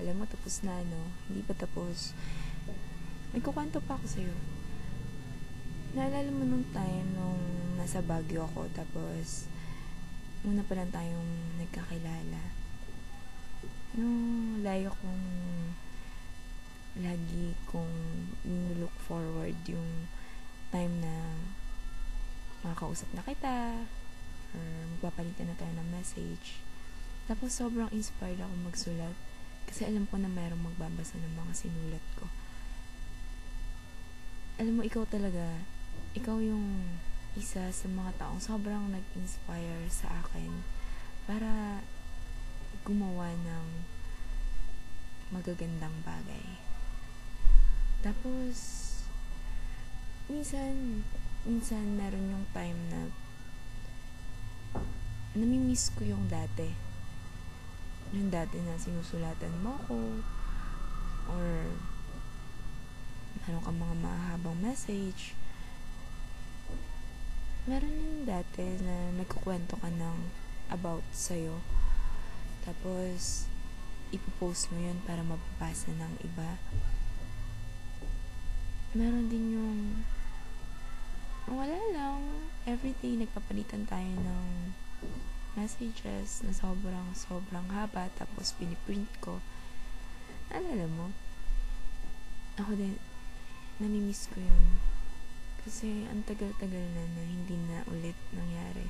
akala mo tapos na, no? Hindi pa tapos. May kukwento pa ako sa'yo. Naalala mo nung time nung nasa Baguio ako, tapos una pa lang tayong nagkakilala. Nung layo kong lagi kong look forward yung time na makakausap na kita or magpapalitan na tayo ng message. Tapos sobrang inspired ako magsulat kasi alam ko na mayroong magbabasa ng mga sinulat ko. Alam mo, ikaw talaga, ikaw yung isa sa mga taong sobrang nag-inspire sa akin para gumawa ng magagandang bagay. Tapos minsan meron yung time na namimiss ko yung dati na sinusulatan mo ko or meron kang mga mahabang message. Meron yung dati na nagkukwento ka ng about sa'yo, tapos ipopost mo yun para mababasa ng iba. Meron din yung wala lang, everyday nagpapalitan tayo ng messages na sobrang haba, tapos piniprint ko. Alala mo, ako din namimiss ko yun kasi ang tagal-tagal na hindi na ulit nangyari.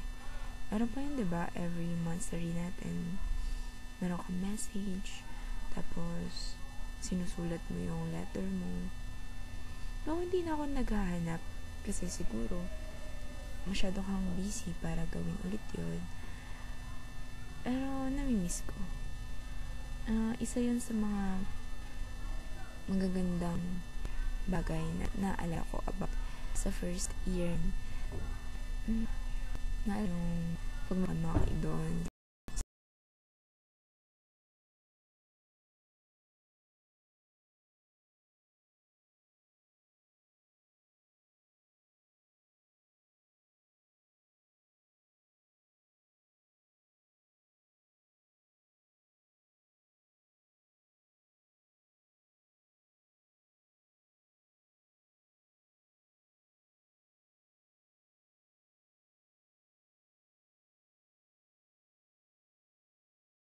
Meron pa yun, diba? Every monthsary natin meron kang message, tapos sinusulat mo yung letter mo. No, hindi na ako naghahanap kasi siguro masyado kang busy para gawin ulit yun. Pero namimiss ko. Isa yun sa mga magagandang bagay na naala ko about sa first year. Naala yung pagmamakay doon